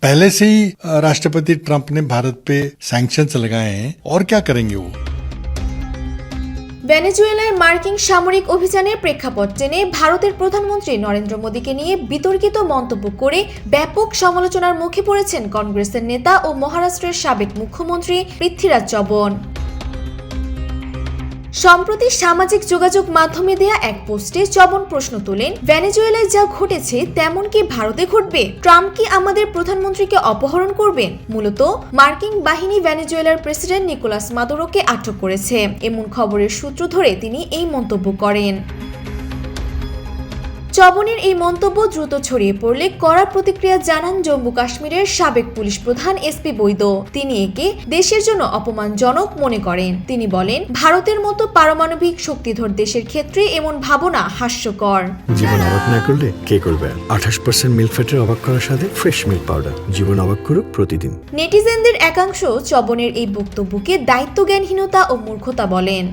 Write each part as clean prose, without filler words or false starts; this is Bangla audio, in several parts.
पहले से ही राष्ट्रपति ट्रंप ने भारत पे सैंक्शंस लगाए हैं और क्या करेंगे वो। ভেনেজুয়েলায় মার্কিন সামরিক অভিযানের প্রেক্ষাপট টেনে ভারতের প্রধানমন্ত্রী নরেন্দ্র মোদীকে নিয়ে বিতর্কিত মন্তব্য করে ব্যাপক সমালোচনার মুখে পড়েছেন কংগ্রেসের নেতা ও মহারাষ্ট্রের সাবেক মুখ্যমন্ত্রী পৃথ্বীরাজ চবন। সম্প্রতি সামাজিক যোগাযোগ মাধ্যমে দেয়া এক পোস্টে চবন প্রশ্ন তোলেন, ভেনেজুয়েলায় যা ঘটেছে তেমন কি ভারতে ঘটবে? ট্রাম্প কি আমাদের প্রধানমন্ত্রীকে অপহরণ করবেন? মূলত মার্কিন বাহিনী ভেনেজুয়েলার প্রেসিডেন্ট নিকোলাস মাদুরোকে আটক করেছে, এমন খবরের সূত্র ধরে তিনি এই মন্তব্য করেন। চবনের এই মন্তব্য দ্রুত ছড়িয়ে পড়লে কড়া প্রতিক্রিয়া জানান জম্মু কাশ্মীরের সাবেক পুলিশ প্রধান এসপি বৈদ। তিনি একে দেশের জন্য অপমানজনক মনে করেন। তিনি বলেন, ভারতের মতো পারমাণবিক শক্তিধর দেশের ক্ষেত্রে এমন ভাবনা হাস্যকর। জীবন অবাক না করলে কে করবে? 28% মিল্ক ফ্যাটের অবাক করার সাথে ফ্রেশ মিল্ক পাউডার। জীবন অবাক করুক প্রতিদিন। নেটিজেনদের একাংশ চবনের এই বক্তব্যকে দায়িত্বজ্ঞানহীনতা ও মূর্খতা বলেন।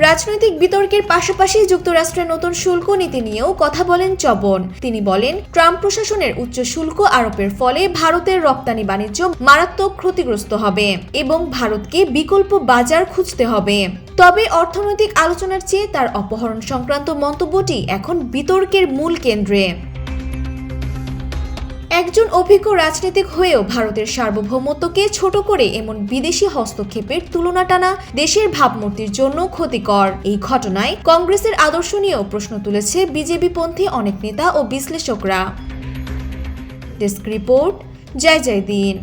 রাজনৈতিক বিতর্কের পাশাপাশি যুক্তরাষ্ট্রের নতুন শুল্ক নীতি নিয়েও কথা বলেন চবন। তিনি বলেন, ট্রাম্প প্রশাসনের উচ্চ শুল্ক আরোপের ফলে ভারতের রপ্তানি বাণিজ্য মারাত্মক ক্ষতিগ্রস্ত হবে এবং ভারতকে বিকল্প বাজার খুঁজতে হবে। তবে অর্থনৈতিক আলোচনার চেয়ে তার অপহরণ সংক্রান্ত মন্তব্যটি এখন বিতর্কের মূল কেন্দ্রে। একজন অভিজ্ঞ রাজনীতিক হয়েও ভারতের সার্বভৌমত্বকে ছোট করে এমন বিদেশি হস্তক্ষেপের তুলনা টানা দেশের ভাবমূর্তির জন্য ক্ষতিকর। এই ঘটনায় কংগ্রেসের আদর্শ নিয়েও প্রশ্ন তুলেছে বিজেপিপন্থী অনেক নেতা ও বিশ্লেষকরা। ডেস্ক রিপোর্ট, জয় জয় দিন।